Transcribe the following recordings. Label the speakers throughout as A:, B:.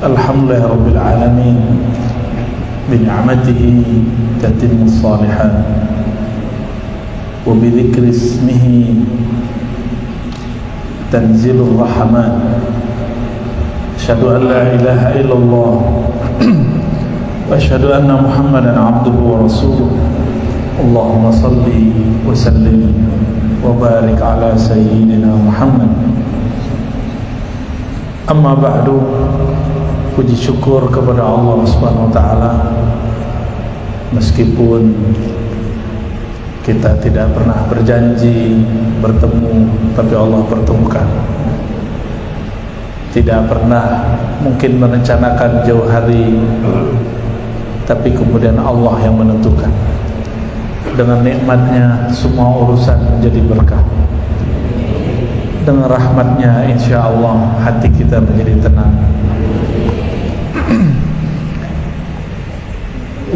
A: Alhamdulillah Rabbil Alamin, Bini'amatihi tatimmu salihat, wa bidhikri ismihi tanzilur rahman. Asyhadu an la ilaha illallah wa asyhadu anna Muhammadan abduhu wa rasuluh. Allahumma salli wa sallim wa barik ala sayyidina Muhammad. Amma ba'du. Puji syukur kepada Allah Subhanahu wa taala, meskipun kita tidak pernah berjanji bertemu, tapi Allah pertemukan. Tidak pernah mungkin merencanakan jauh hari, tapi kemudian Allah yang menentukan. Dengan nikmatnya semua urusan menjadi berkah. Dengan rahmatnya insya Allah hati kita menjadi tenang.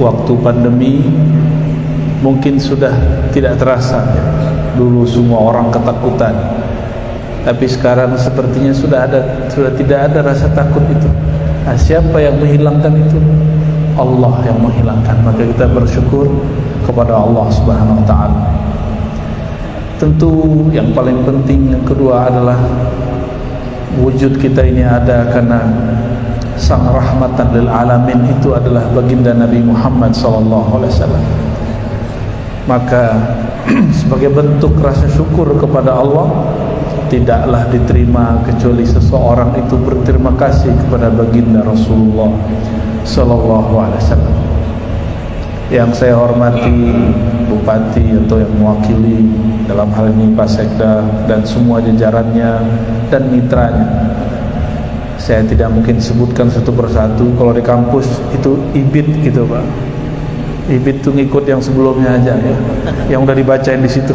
A: Waktu pandemi mungkin sudah tidak terasa. Dulu semua orang ketakutan, tapi sekarang sepertinya sudah tidak ada rasa takut itu. Nah, siapa yang menghilangkan itu? Allah yang menghilangkan. Maka kita bersyukur kepada Allah Subhanahu wa taala. Tentu yang paling penting yang kedua adalah wujud kita ini ada karena sang rahmatan lil alamin itu adalah baginda Nabi Muhammad sallallahu alaihi wasallam. Maka sebagai bentuk rasa syukur kepada Allah, tidaklah diterima kecuali seseorang itu berterima kasih kepada baginda Rasulullah sallallahu alaihi wasallam. Yang saya hormati Bupati atau yang mewakili dalam hal ini Pak Sekda dan semua jajarannya dan mitranya, saya tidak mungkin sebutkan satu persatu. Kalau di kampus itu IBIT gitu Pak, IBIT itu ngikut yang sebelumnya aja ya, yang udah dibacain di situ.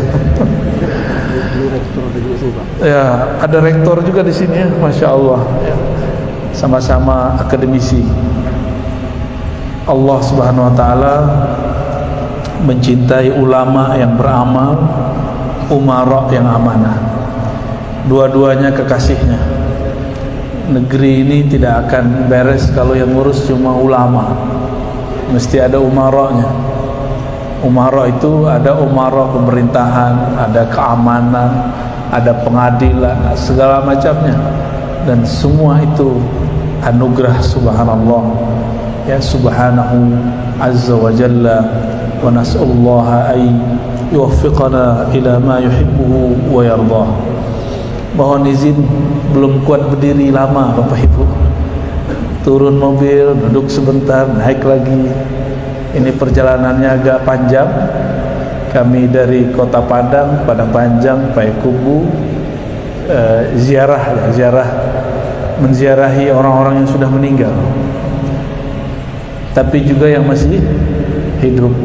A: Ya, ada rektor juga di sini ya, masya Allah. Sama-sama akademisi. Allah Subhanahu wa taala mencintai ulama yang beramal, umara yang amanah. Dua-duanya kekasihnya. Negeri ini tidak akan beres kalau yang ngurus cuma ulama. Mesti ada umaranya. Umara itu ada umara pemerintahan, ada keamanan, ada pengadilan, segala macamnya. Dan semua itu anugerah subhanallah. Ya subhanahu azza wa jalla, wa nas'allaha ay yuwaffiqana ila ma yuhibbuhu wa yardah. Mohon izin, belum kuat berdiri lama Bapak Ibu. Turun mobil, duduk sebentar, naik lagi. Ini perjalanannya agak panjang. Kami dari Kota Padang, Padang Panjang, Payakumbuh, ziarah menziarahi orang-orang yang sudah meninggal, tapi juga yang masih hidup.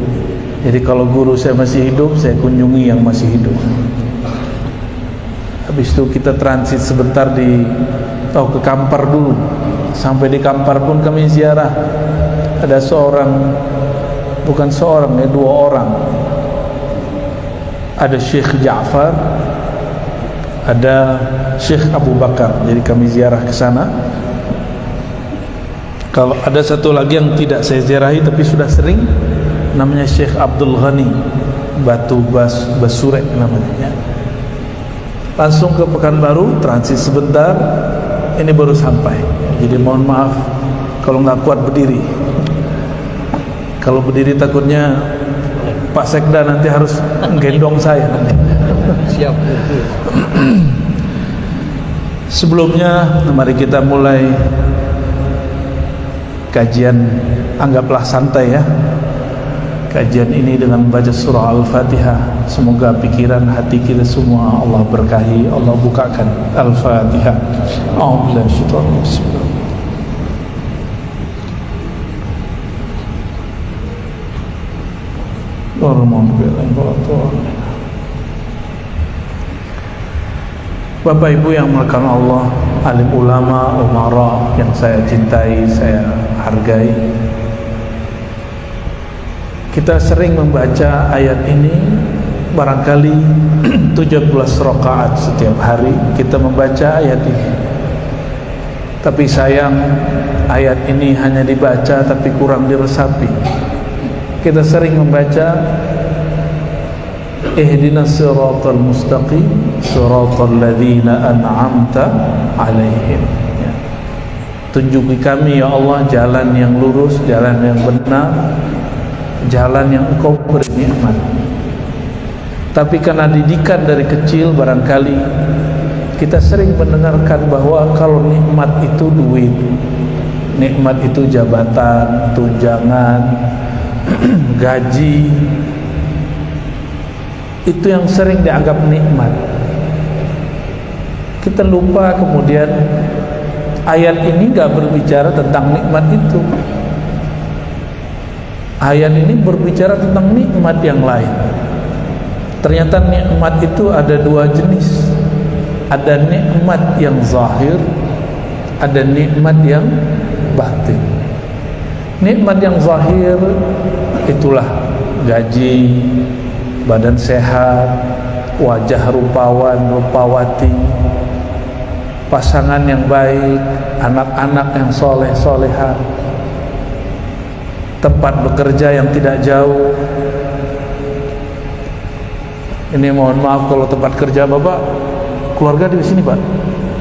A: Jadi kalau guru saya masih hidup, saya kunjungi yang masih hidup. Habis itu kita transit sebentar ke Kampar dulu. Sampai di Kampar pun kami ziarah. Ada dua orang. Ada Syekh Ja'far, ada Syekh Abu Bakar. Jadi kami ziarah ke sana. Kalau ada satu lagi yang tidak saya ziarahi tapi sudah sering, namanya Syekh Abdul Ghani Batu Basurek namanya. Langsung ke Pekanbaru, transit sebentar, ini baru sampai. Jadi mohon maaf kalau nggak kuat berdiri. Kalau berdiri takutnya Pak Sekda nanti harus gendong saya nanti. Siap. Sebelumnya mari kita mulai kajian, anggaplah santai ya. Kajian ini dengan membaca surah Al-Fatihah. Semoga pikiran hati kita semua Allah berkahi, Allah bukakan. Al-Fatihah. Bapak Ibu yang melakukan Allah, alim ulama, umara yang saya cintai, saya hargai, kita sering membaca ayat ini. Barangkali 17 rakaat setiap hari kita membaca ayat ini. Tapi sayang ayat ini hanya dibaca tapi kurang diresapi. Kita sering membaca ihdinas siratal mustaqim siratal ladzina an'amta alaihim, ya. Tunjuki kami ya Allah jalan yang lurus, jalan yang benar, jalan yang Engkau beri nikmat. Tapi karena didikan dari kecil barangkali kita sering mendengarkan bahwa kalau nikmat itu duit, nikmat itu jabatan, tunjangan, gaji, itu yang sering dianggap nikmat. Kita lupa kemudian ayat ini gak berbicara tentang nikmat itu. Ayat ini berbicara tentang nikmat yang lain. Ternyata nikmat itu ada dua jenis. Ada nikmat yang zahir, ada nikmat yang batin. Nikmat yang zahir itulah gaji, badan sehat, wajah rupawan, rupawati, pasangan yang baik, anak-anak yang soleh soleha, tempat bekerja yang tidak jauh. Ini mohon maaf kalau tempat kerja Bapak, keluarga di sini Pak,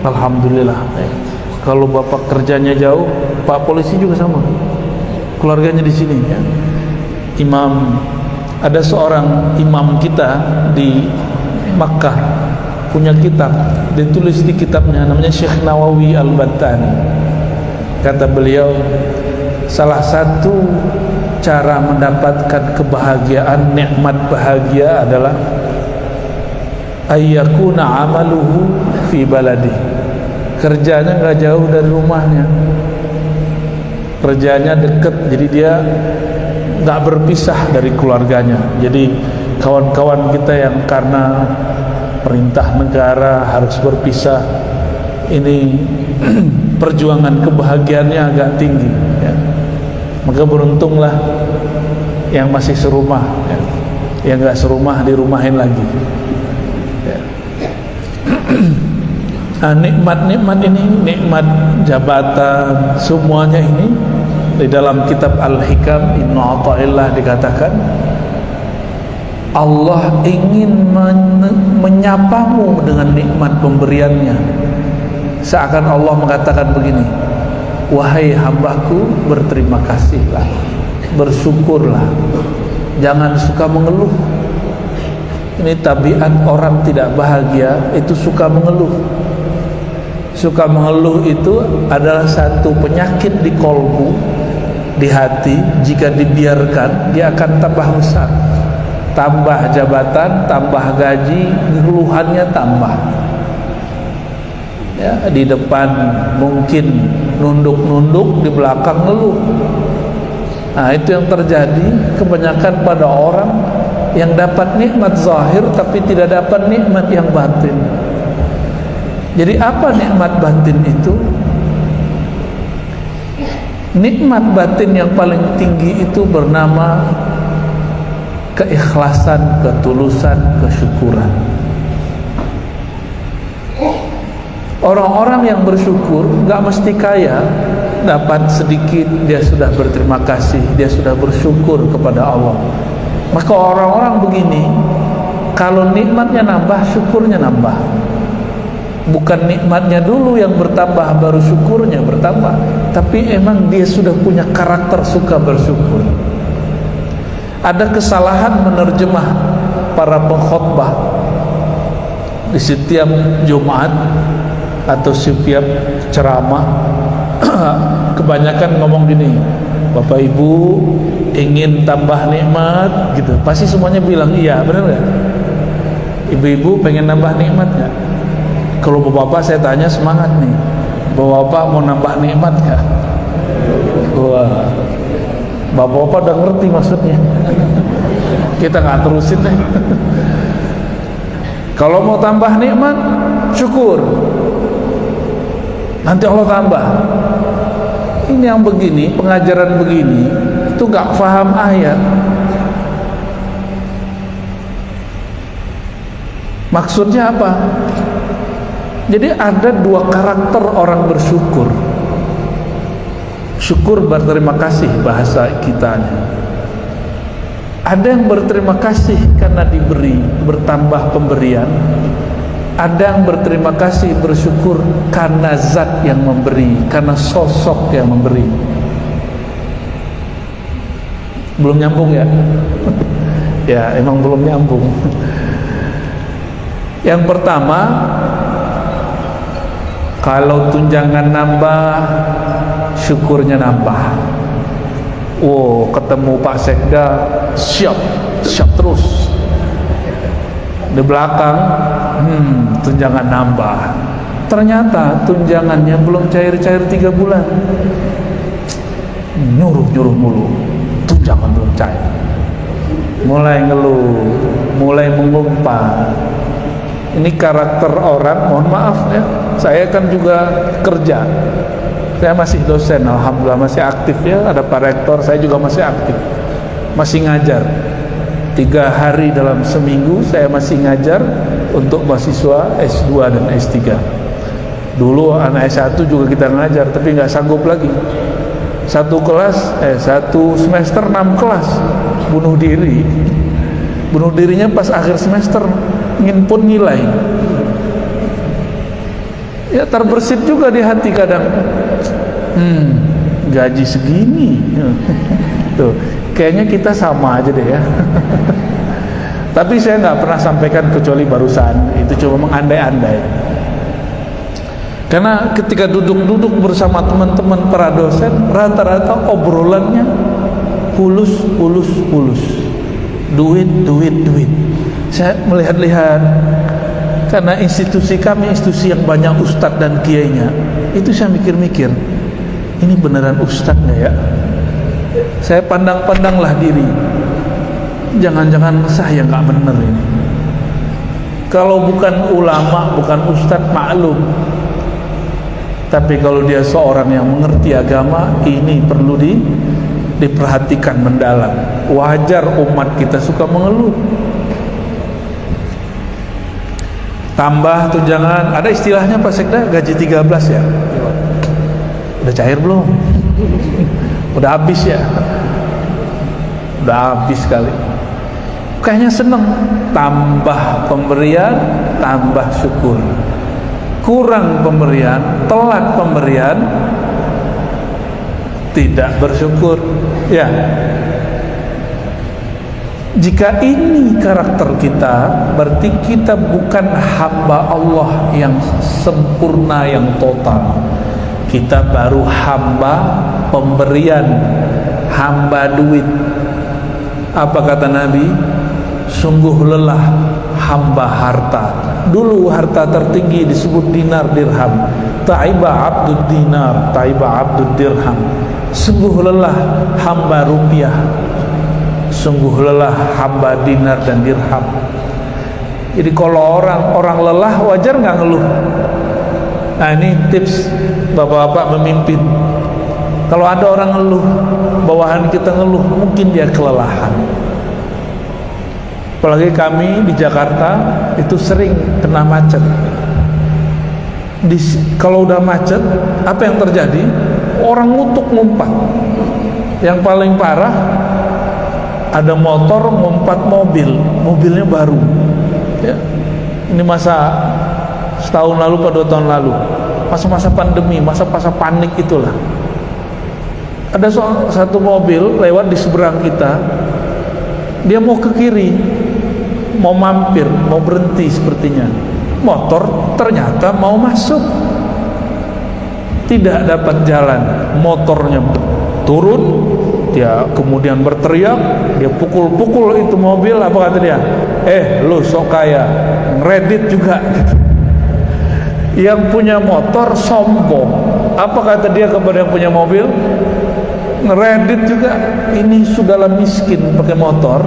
A: alhamdulillah. Kalau Bapak kerjanya jauh, Pak polisi juga sama, keluarganya di sini, ya. Imam, ada seorang imam kita di Makkah punya kitab, ditulis di kitabnya namanya Syekh Nawawi Al-Battani. Kata beliau, salah satu cara mendapatkan kebahagiaan, nikmat bahagia adalah ayyakuna amaluhu fi baladi. Kerjanya gak jauh dari rumahnya, kerjanya deket, jadi dia gak berpisah dari keluarganya. Jadi kawan-kawan kita yang karena perintah negara harus berpisah, ini perjuangan kebahagiaannya agak tinggi, ya. Maka beruntunglah yang masih serumah, ya. Yang gak serumah dirumahin lagi, ya. Nah, nikmat-nikmat ini, nikmat jabatan, semuanya ini di dalam kitab Al-Hikam Ibnu Athaillah dikatakan Allah ingin menyapamu dengan nikmat pemberiannya. Seakan Allah mengatakan begini, wahai hambaku, berterima kasihlah, bersyukurlah, jangan suka mengeluh. Ini tabiat orang tidak bahagia, itu suka mengeluh. Suka mengeluh itu adalah satu penyakit di kolbu, di hati. Jika dibiarkan, dia akan tambah besar. Tambah jabatan, tambah gaji, keluhannya tambah. Ya, di depan mungkin nunduk-nunduk, di belakang ngeluh. Nah, itu yang terjadi kebanyakan pada orang yang dapat nikmat zahir tapi tidak dapat nikmat yang batin. Jadi apa nikmat batin itu? Nikmat batin yang paling tinggi itu bernama keikhlasan, ketulusan, kesyukuran. Orang-orang yang bersyukur gak mesti kaya, dapat sedikit dia sudah berterima kasih, dia sudah bersyukur kepada Allah. Maka orang-orang begini, kalau nikmatnya nambah, syukurnya nambah. Bukan nikmatnya dulu yang bertambah baru syukurnya bertambah, tapi emang dia sudah punya karakter suka bersyukur. Ada kesalahan menerjemah para pengkhotbah di setiap Jumat atau setiap ceramah. Kebanyakan ngomong gini, Bapak Ibu ingin tambah nikmat gitu, pasti semuanya bilang iya, benar nggak? Ibu-ibu pengen nambah nikmat nggak? Kalau bapak-bapak saya tanya semangat nih, bapak-bapak mau nambah nikmat nggak? Wah, bapak-bapak udah ngerti maksudnya. Kita nggak terusin deh. Kalau mau tambah nikmat, syukur, nanti Allah tambah. Ini yang begini, pengajaran begini itu nggak paham ayat. Maksudnya apa? Jadi ada dua karakter orang bersyukur. Syukur berterima kasih bahasa kitanya. Ada yang berterima kasih karena diberi, bertambah pemberian. Ada yang berterima kasih, bersyukur karena zat yang memberi, karena sosok yang memberi. Belum nyambung ya? Ya, emang belum nyambung. Yang pertama, kalau tunjangan nambah, syukurnya nambah. Oh, ketemu Pak Sekda, siap terus. Di belakang, tunjangan nambah. Ternyata tunjangannya belum cair-cair 3 bulan. Nyuruh mulu, tunjangan belum cair. Mulai ngeluh, mulai mengumpat. Ini karakter orang, mohon maaf ya, saya kan juga kerja. Saya masih dosen, alhamdulillah masih aktif ya. Ada Pak Rektor, saya juga masih aktif, masih ngajar 3 hari dalam seminggu. Saya masih ngajar untuk mahasiswa S2 dan S3. Dulu anak S1 juga kita ngajar, tapi nggak sanggup lagi. Satu semester 6 kelas, bunuh diri. Bunuh dirinya pas akhir semester, nginput nilai. Ya terbersit juga di hati kadang. Gaji segini. Tuh, kayaknya kita sama aja deh ya. Tapi saya nggak pernah sampaikan kecuali barusan. Itu cuma mengandai-andai. Karena ketika duduk bersama teman-teman para dosen, rata-rata obrolannya fulus. Duit. Saya melihat-lihat, karena institusi kami institusi yang banyak ustadz dan kiainya, itu saya mikir-mikir, ini beneran ustadz nggak ya? Saya pandang-pandanglah diri, jangan-jangan saya nggak bener ini. Kalau bukan ulama, bukan ustadz, maklum. Tapi kalau dia seorang yang mengerti agama, ini perlu diperhatikan mendalam. Wajar umat kita suka mengeluh. Tambah tunjangan, ada istilahnya Pak Sekda, gaji 13 ya. Udah cair belum? Udah habis ya? Udah habis kali. Kayaknya seneng. Tambah pemberian, tambah syukur. Kurang pemberian, telat pemberian, tidak bersyukur. Ya. Jika ini karakter kita, berarti kita bukan hamba Allah yang sempurna, yang total. Kita baru hamba pemberian, hamba duit. Apa kata Nabi? Sungguh lelah hamba harta. Dulu harta tertinggi disebut dinar dirham. Ta'iba abdud dinar, ta'iba abdud dirham. Sungguh lelah hamba rupiah, sungguh lelah hamba dinar dan dirham. Jadi kalau orang lelah, wajar nggak ngeluh? Nah, ini tips bapak-bapak memimpin. Kalau ada orang ngeluh, bawahan kita ngeluh, mungkin dia kelelahan. Apalagi kami di Jakarta itu sering kena macet. Kalau udah macet, apa yang terjadi? Orang ngutuk ngumpat. Yang paling parah, ada motor ngumpat mobilnya baru. Ya. Ini masa setahun lalu atau 2 tahun lalu, masa-masa pandemi, masa-masa panik itulah. Ada satu mobil lewat di seberang kita, dia mau ke kiri, mau mampir, mau berhenti sepertinya. Motor ternyata mau masuk, tidak dapat jalan. Motornya turun, dia kemudian berteriak, dia pukul-pukul itu mobil. Apa kata dia? Lu sok kaya, ngeredit juga gitu. Yang punya motor sombong. Apa kata dia kepada yang punya mobil? Ngeredit juga. Ini sudahlah miskin pakai motor,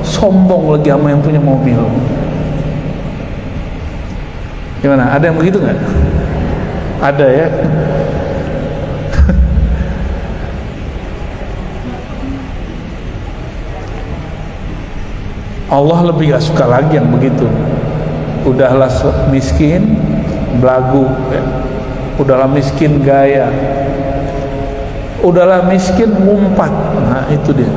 A: sombong lagi sama yang punya mobil. Gimana? Ada yang begitu nggak? Ada ya. Allah lebih gak suka lagi yang begitu. Udahlah miskin, belagu ya. Udahlah miskin, gaya. udahlah miskin ngumpat. Nah itu dia.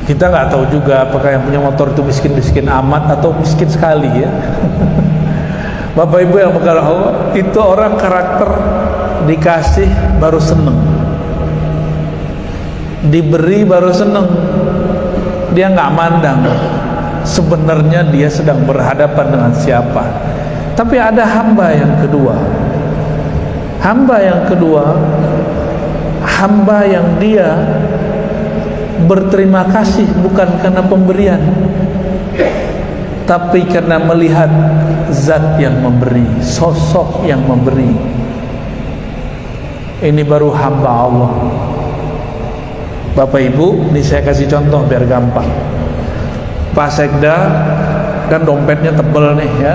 A: Kita nggak tahu juga apakah yang punya motor itu miskin-miskin amat atau miskin sekali ya. Bapak Ibu yang berkata Allah, itu orang karakter dikasih baru seneng, diberi baru seneng. Dia nggak mandang sebenarnya dia sedang berhadapan dengan siapa. Tapi ada hamba yang kedua. Hamba yang kedua, hamba yang dia berterima kasih bukan karena pemberian, tapi karena melihat zat yang memberi, sosok yang memberi. Ini baru hamba Allah. Bapak Ibu, ini saya kasih contoh biar gampang. Pak Sekda kan dompetnya tebel nih ya.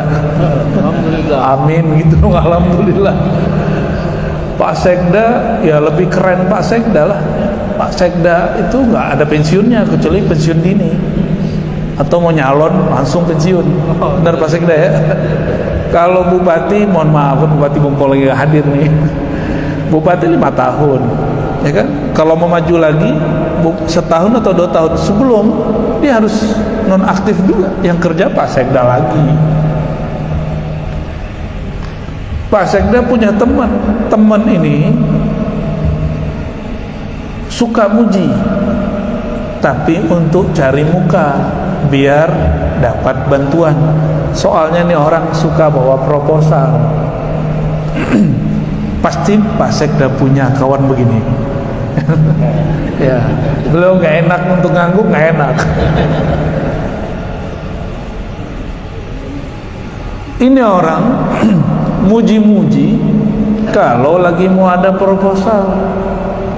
A: Alhamdulillah. Amin gitu dong, alhamdulillah. Pak Sekda ya lebih keren Pak Sekda lah. Pak Sekda itu nggak ada pensiunnya kecuali pensiun dini, atau mau nyalon langsung pensiun. Benar Pak Sekda ya. Kalau bupati, mohon maaf bupati Bungkol lagi hadir nih. Bupati 5 tahun, ya kan? Kalau mau maju lagi setahun atau 2 tahun sebelum, dia harus nonaktif juga. Yang kerja Pak Sekda lagi. Pak Sekda punya teman ini suka muji, tapi untuk cari muka biar dapat bantuan. Soalnya nih orang suka bawa proposal. Pasti Pak Sekda punya kawan begini. Ya, belum nggak enak untuk ngangguk, nggak enak. Ini orang muji-muji kalau lagi mau ada proposal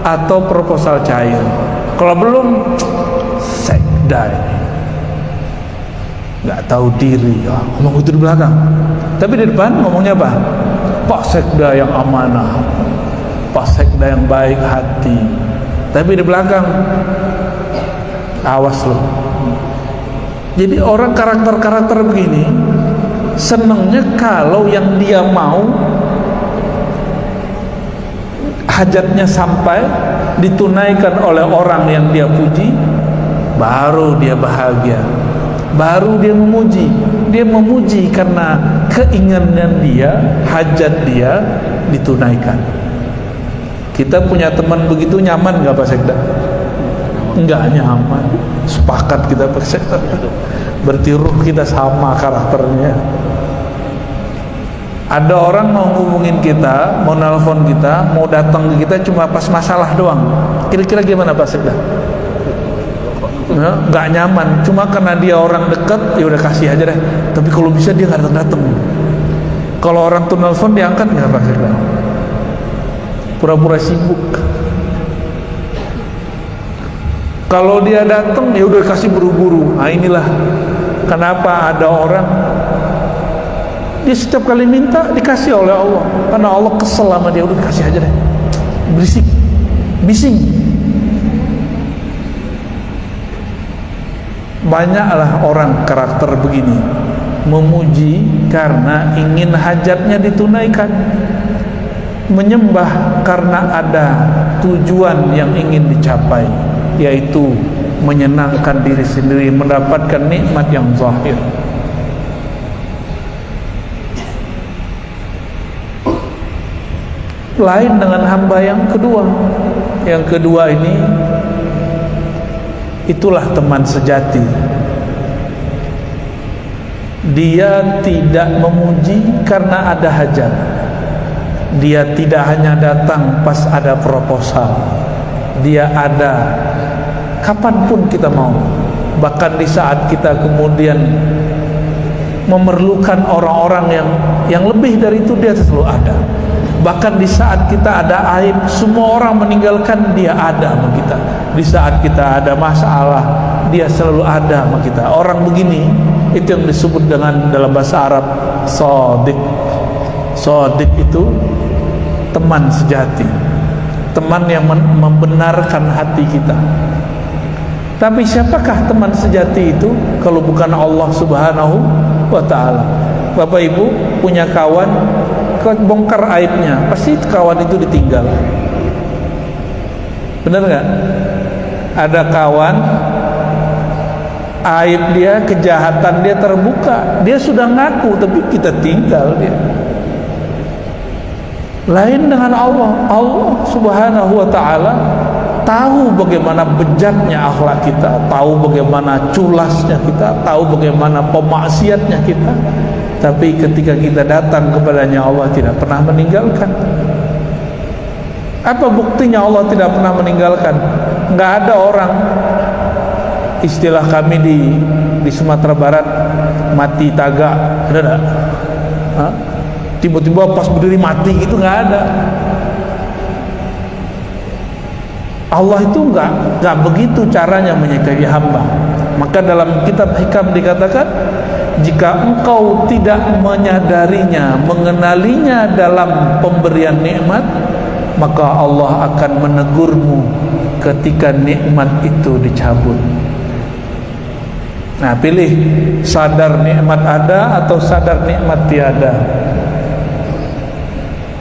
A: atau proposal cair. Kalau belum, Sekda ini nggak tahu diri, ngomong itu di belakang. Tapi di depan ngomongnya apa? Pak Sekda yang amanah, Pak Sekda yang baik hati. Tapi di belakang, awas loh. Jadi orang karakter-karakter begini senangnya kalau yang dia mau hajatnya sampai ditunaikan oleh orang yang dia puji, baru dia bahagia, baru dia memuji. Dia memuji karena keinginan dia, hajat dia ditunaikan. Kita punya teman begitu, nyaman nggak Pak Sekda? Enggak nyaman. Sepakat kita Pak Sekda. Berarti ruh kita sama karakternya. Ada orang mau ngubungin kita, mau nelpon kita, mau datang ke kita cuma pas masalah doang. Kira-kira gimana Pak Sekda? Nggak nyaman. Cuma karena dia orang dekat, ya udah kasih aja deh. Tapi kalau bisa dia nggak datang. Kalau orang tuh nelpon diangkat nggak Pak Sekda? Pura-pura sibuk. Kalau dia datang, ya udah kasih buru-buru. Nah inilah kenapa ada orang dia setiap kali minta dikasih oleh Allah, karena Allah kesel sama dia. Udah kasih aja deh, berisik, bising. Banyaklah orang karakter begini, memuji karena ingin hajatnya ditunaikan, menyembah karena ada tujuan yang ingin dicapai, yaitu menyenangkan diri sendiri, mendapatkan nikmat yang zahir. Lain dengan hamba yang kedua. Yang kedua ini, itulah teman sejati. Dia tidak memuji karena ada hajat. Dia tidak hanya datang pas ada proposal. Dia ada kapanpun kita mau. Bahkan di saat kita kemudian memerlukan orang-orang yang lebih dari itu, dia selalu ada. Bahkan di saat kita ada aib, semua orang meninggalkan, dia ada sama kita. Di saat kita ada masalah, dia selalu ada sama kita. Orang begini, itu yang disebut dengan dalam bahasa Arab shadiq. Shadiq itu teman sejati, teman yang membenarkan hati kita. Tapi siapakah teman sejati itu kalau bukan Allah Subhanahu wa ta'ala? Bapak Ibu punya kawan, bongkar aibnya, pasti kawan itu ditinggal. Bener nggak? Ada kawan, aib dia, kejahatan dia terbuka, dia sudah ngaku, tapi kita tinggal dia. Lain dengan Allah. Allah subhanahu wa ta'ala tahu bagaimana bejatnya akhlak kita, tahu bagaimana culasnya kita, tahu bagaimana pemaksiatnya kita. Tapi ketika kita datang kepadanya, Allah tidak pernah meninggalkan. Apa buktinya Allah tidak pernah meninggalkan? Nggak ada orang, istilah kami di Sumatera Barat, mati tagak, ada nggak? Tiba-tiba pas berdiri mati gitu, nggak ada. Allah itu nggak begitu caranya menyikapi hamba. Maka dalam kitab Hikam dikatakan, jika engkau tidak menyadarinya, mengenalinya dalam pemberian nikmat, maka Allah akan menegurmu ketika nikmat itu dicabut. Nah, pilih sadar nikmat ada atau sadar nikmat tiada.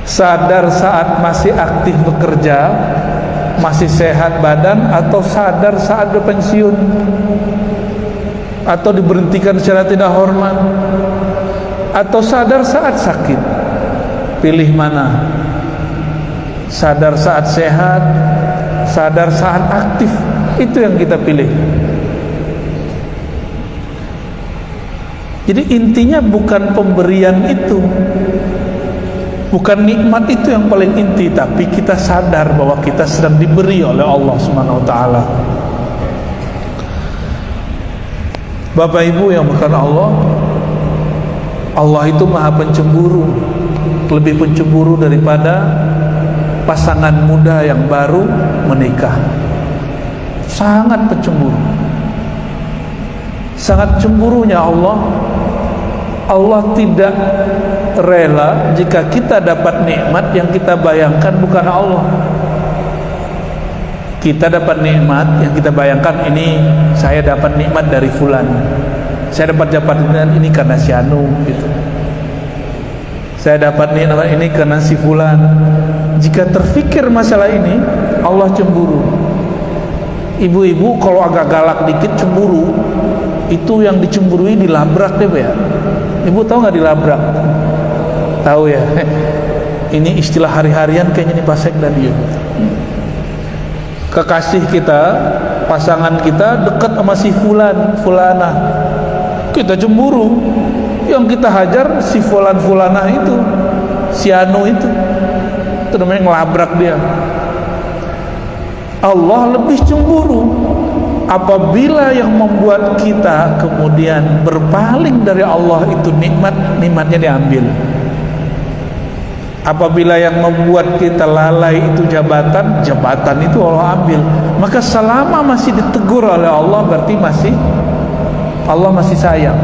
A: Sadar saat masih aktif bekerja, masih sehat badan, atau sadar saat berpensiun atau diberhentikan secara tidak hormat, atau sadar saat sakit. Pilih mana? Sadar saat sehat, sadar saat aktif, itu yang kita pilih. Jadi intinya bukan pemberian itu, bukan nikmat itu yang paling inti, tapi kita sadar bahwa kita sedang diberi oleh Allah Subhanahu wa taala. Bapak Ibu yang berkata Allah itu Maha Pencemburu, lebih pencemburu daripada pasangan muda yang baru menikah. Sangat pencemburu. Sangat cemburunya Allah tidak rela jika kita dapat nikmat yang kita bayangkan bukan Allah. Kita dapat nikmat yang kita bayangkan, ini saya dapat nikmat dari fulan, saya dapat nikmat ini karena si Anu gitu. Saya dapat nikmat ini karena si fulan. Jika terfikir masalah ini, Allah cemburu. Ibu-ibu kalau agak galak dikit cemburu, itu yang dicemburui dilabrak deh ya. Ibu tahu nggak dilabrak? Tahu ya. Ini istilah hari-harian kayaknya nih Pak Sekda dia. Kekasih kita, pasangan kita dekat sama si fulan, fulana, kita cemburu. Yang kita hajar si fulan, fulana itu, si Anu itu namanya ngelabrak dia. Allah lebih cemburu apabila yang membuat kita kemudian berpaling dari Allah itu nikmatnya diambil. Apabila yang membuat kita lalai itu jabatan itu Allah ambil. Maka selama masih ditegur oleh Allah, berarti Allah masih sayang.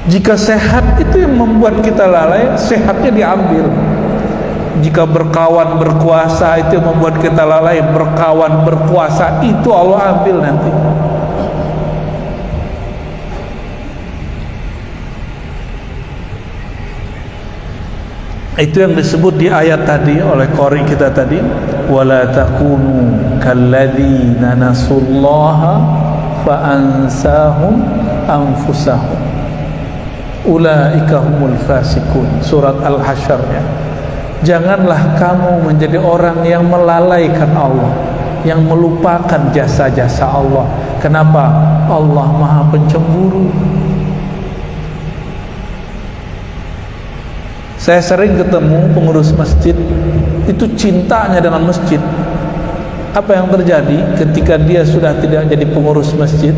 A: Jika sehat itu yang membuat kita lalai, sehatnya diambil. Jika berkawan berkuasa itu yang membuat kita lalai, berkawan berkuasa itu Allah ambil nanti. Itu yang disebut di ayat tadi oleh qari kita tadi, wala takunu kalladzina nasullaha fa ansahum anfusahum ulaika humul fasikun, surat Al-Hasyr ya. Janganlah kamu menjadi orang yang melalaikan Allah, yang melupakan jasa-jasa Allah. Kenapa? Allah Maha Pencemburu. Saya sering ketemu pengurus masjid, itu cintanya dengan masjid. Apa yang terjadi ketika dia sudah tidak jadi pengurus masjid?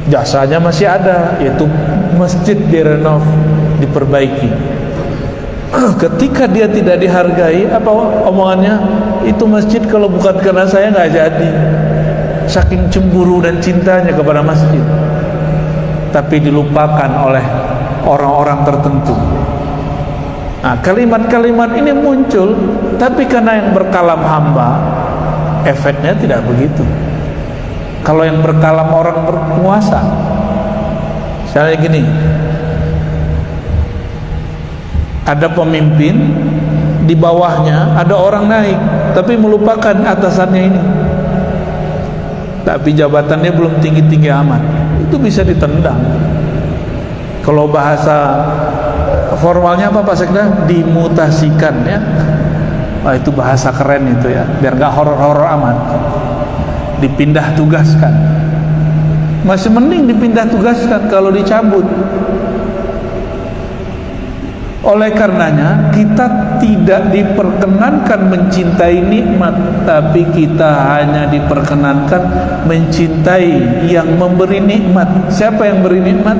A: Jasanya masih ada, yaitu masjid direnov, diperbaiki. Ketika dia tidak dihargai, apa omongannya? Itu masjid kalau bukan karena saya nggak jadi. Saking cemburu dan cintanya kepada masjid, tapi dilupakan oleh orang-orang tertentu. Nah, kalimat-kalimat ini muncul, tapi karena yang berkalam hamba, efeknya tidak begitu. Kalau yang berkalam orang berkuasa, misalnya gini, ada pemimpin, di bawahnya ada orang naik tapi melupakan atasannya ini, tapi jabatannya belum tinggi-tinggi amat, itu bisa ditendang. Kalau bahasa formalnya apa Pak Sekda? Dimutasikan ya. Wah, itu bahasa keren itu ya, biar gak horor-horor amat. Dipindah tugaskan. Masih mending dipindah tugaskan kalau dicabut. Oleh karenanya kita tidak diperkenankan mencintai nikmat, tapi kita hanya diperkenankan mencintai yang memberi nikmat. Siapa yang beri nikmat?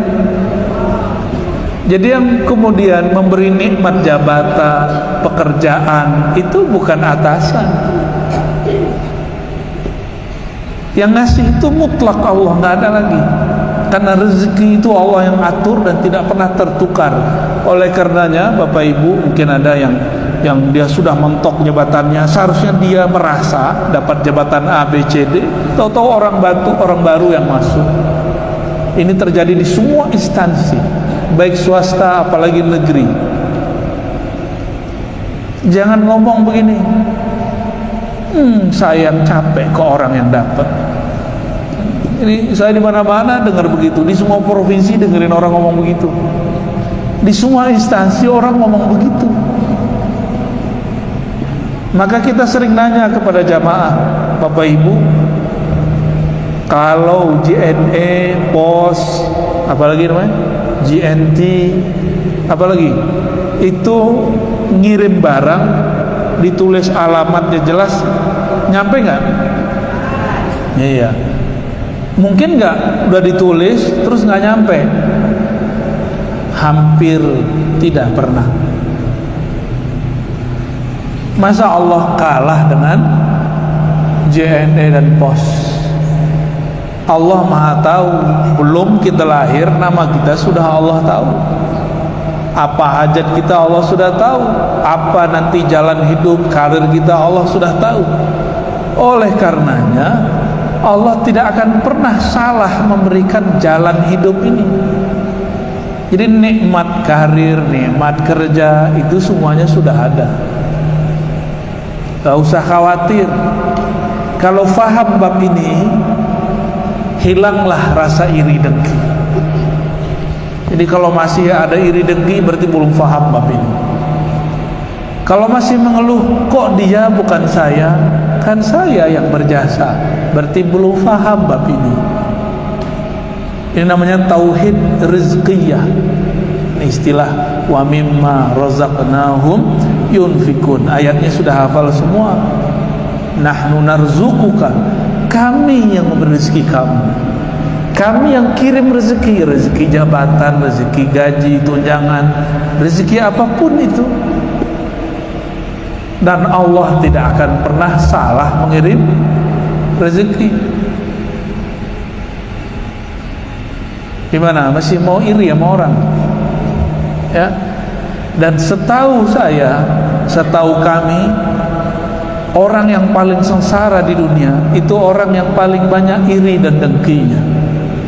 A: Jadi yang kemudian memberi nikmat jabatan, pekerjaan, itu bukan atasan. Yang ngasih itu mutlak Allah, nggak ada lagi. Karena rezeki itu Allah yang atur dan tidak pernah tertukar. Oleh karenanya Bapak Ibu, mungkin ada yang dia sudah mentok jabatannya, seharusnya dia merasa dapat jabatan A, B, C, D, tahu-tahu orang baru yang masuk. Ini terjadi di semua instansi, baik swasta apalagi negeri. Jangan ngomong begini, saya yang capek ke orang yang dapat. Ini saya di mana-mana dengar begitu, di semua provinsi dengerin orang ngomong begitu, di semua instansi orang ngomong begitu. Maka kita sering nanya kepada jamaah, Bapak Ibu, kalau JNE, POS, apalagi namanya, JNT, apalagi itu ngirim barang, ditulis alamatnya jelas, nyampe nggak? Iya. Mungkin nggak udah ditulis terus nggak nyampe? Hampir tidak pernah. Masa Allah kalah dengan JNE dan POS? Allah Maha tahu, belum kita lahir nama kita sudah Allah tahu. Apa hajat kita Allah sudah tahu. Apa nanti jalan hidup, karir kita Allah sudah tahu. Oleh karenanya Allah tidak akan pernah salah memberikan jalan hidup ini. Jadi nikmat karir, nikmat kerja itu semuanya sudah ada. Gak usah khawatir. Kalau faham bab ini, hilanglah rasa iri dengki. Jadi kalau masih ada iri dengki berarti belum faham bab ini. Kalau masih mengeluh, kok dia bukan saya, kan saya yang berjasa, berarti belum faham bab ini. Ini namanya tauhid rizqiyah. Ini istilah wa mimma razaqnahum yunfikun. Ayatnya sudah hafal semua. Nahnu narzuquka, kami yang memberi rezeki kamu, kami yang kirim rezeki, rezeki jabatan, rezeki gaji, tunjangan, rezeki apapun itu. Dan Allah tidak akan pernah salah mengirim rezeki. Gimana? Masih mau iri sama orang? Ya. Dan setahu saya, setahu kami, orang yang paling sengsara di dunia itu orang yang paling banyak iri dan dengkinya,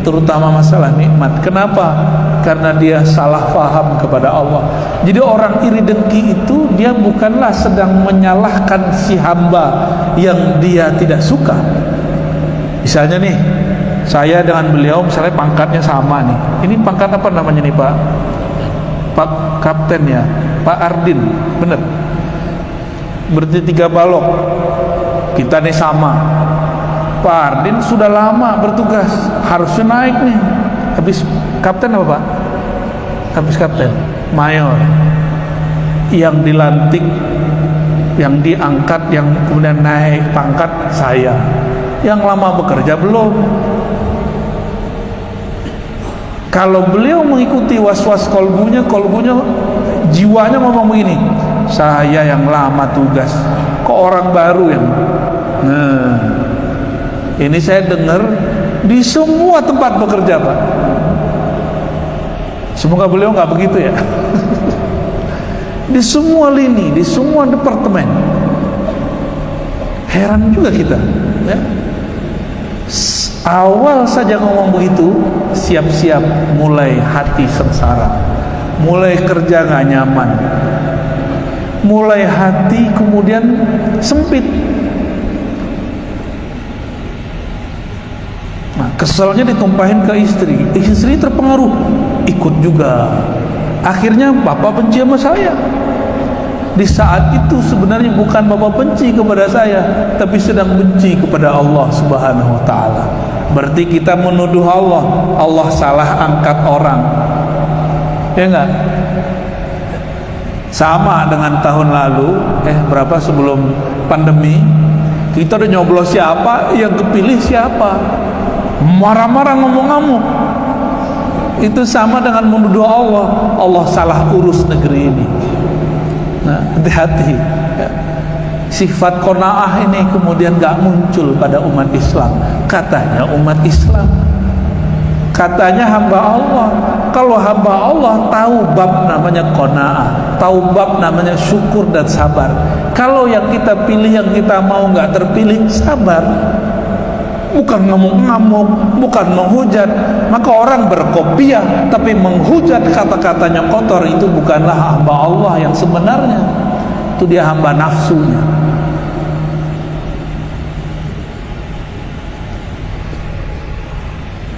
A: terutama masalah nikmat. Kenapa? Karena dia salah faham kepada Allah. Jadi orang iri dengki itu dia bukanlah sedang menyalahkan si hamba yang dia tidak suka. Misalnya nih, saya dengan beliau misalnya pangkatnya sama nih. Ini pangkat apa namanya nih Pak? Pak Kapten ya, Pak Ardin, bener. Berarti 3 balok. Kita nih sama. Pak Ardin sudah lama bertugas, harusnya naik nih. Habis kapten apa Pak? Habis kapten, mayor. Yang dilantik, yang diangkat, yang kemudian naik pangkat saya. Yang lama bekerja belum. Kalau beliau mengikuti was-was kolbunya jiwanya ngomong begini, saya yang lama tugas, kok orang baru yang. Nah, ini saya dengar di semua tempat bekerja Pak. Semoga beliau nggak begitu ya. Di semua lini, di semua departemen. Heran juga kita ya. Awal saja ngomong begitu, siap-siap mulai hati sengsara, mulai kerja nggak nyaman, mulai hati kemudian sempit. Nah, keselnya ditumpahin ke istri, istri terpengaruh, ikut juga. Akhirnya bapak benci sama saya. Di saat itu sebenarnya bukan bapak benci kepada saya, tapi sedang benci kepada Allah Subhanahu wa ta'ala. Berarti kita menuduh Allah, Allah salah angkat orang. Ya enggak? Sama dengan tahun lalu, berapa sebelum pandemi, kita udah nyoblos siapa, yang kepilih siapa, marah-marah ngomong-ngomong. Itu sama dengan menuduh Allah, Allah salah urus negeri ini. Nah, hati-hati ya. Sifat qanaah ini kemudian gak muncul pada umat Islam. Katanya umat Islam, katanya hamba Allah. Kalau hamba Allah tahu bab namanya qanaah, tahu bab namanya syukur dan sabar. Kalau yang kita pilih, yang kita mau gak terpilih, sabar. Bukan ngamuk-ngamuk, bukan menghujat. Maka orang berkopiah tapi menghujat, kata-katanya kotor, itu bukanlah hamba Allah yang sebenarnya. Itu dia hamba nafsunya.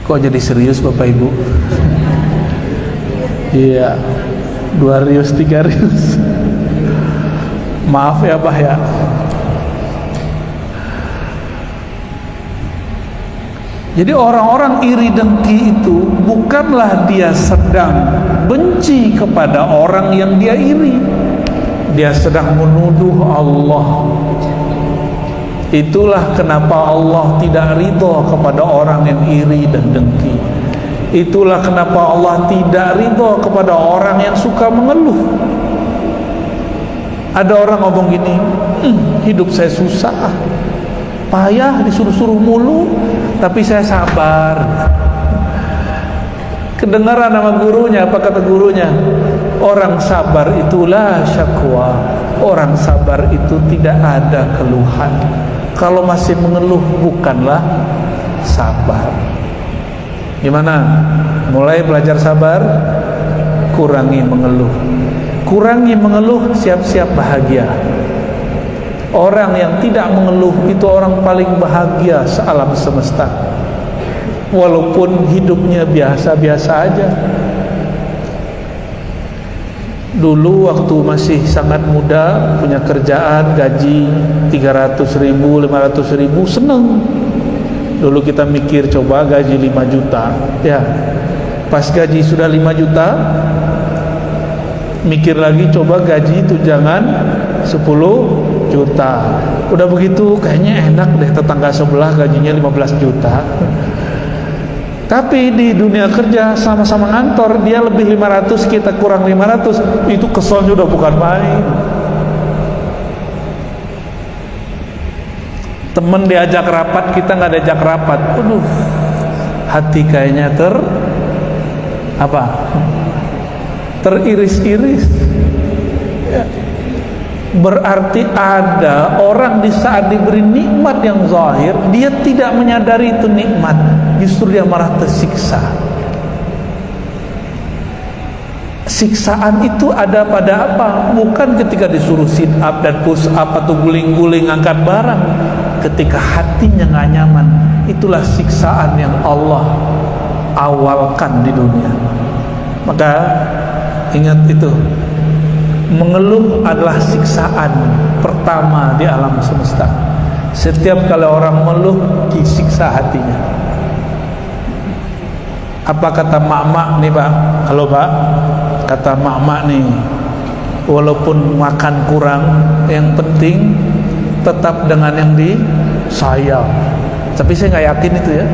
A: Kok jadi serius Bapak Ibu? Iya, 2 rius 3 rius. Maaf ya Bah ya. Jadi orang-orang iri dengki itu bukanlah dia sedang benci kepada orang yang dia iri, dia sedang menuduh Allah. Itulah kenapa Allah tidak ridho kepada orang yang iri dan dengki. Itulah kenapa Allah tidak ridho kepada orang yang suka mengeluh. Ada orang ngomong gini, hidup saya susah, payah, disuruh-suruh mulu, tapi saya sabar. Kedengaran nama gurunya, apa kata gurunya? Orang sabar itulah syakwa. Orang sabar itu tidak ada keluhan. Kalau masih mengeluh bukanlah sabar. Gimana? Mulai belajar sabar, kurangi mengeluh. Kurangi mengeluh, siap-siap bahagia. Orang yang tidak mengeluh itu orang paling bahagia sealam semesta. Walaupun hidupnya biasa-biasa aja. Dulu waktu masih sangat muda, punya kerjaan, gaji 300.000, 500.000, seneng. Dulu kita mikir coba gaji 5 juta. Ya, pas gaji sudah 5 juta, mikir lagi coba gaji tunjangan 10 juta. Udah begitu kayaknya enak deh, tetangga sebelah gajinya 15 juta. Tapi di dunia kerja sama-sama ngantor, dia lebih 500, kita kurang 500, itu keselnya udah bukan main. Temen diajak rapat, kita nggak diajak rapat, aduh, hati kayaknya teriris-iris. Ya. Berarti ada orang di saat diberi nikmat yang zahir, dia tidak menyadari itu nikmat, justru dia malah tersiksa. Siksaan itu ada pada apa? Bukan ketika disuruh sit up dan push up atau guling-guling angkat barang. Ketika hatinya nggak nyaman, itulah siksaan yang Allah awalkan di dunia. Maka ingat itu, mengeluh adalah siksaan pertama di alam semesta. Setiap kali orang mengeluh, disiksa hatinya. Apa kata mak-mak nih Pak? Halo Pak, kata mak-mak nih, walaupun makan kurang, yang penting tetap dengan yang disayang. Tapi saya nggak yakin itu ya.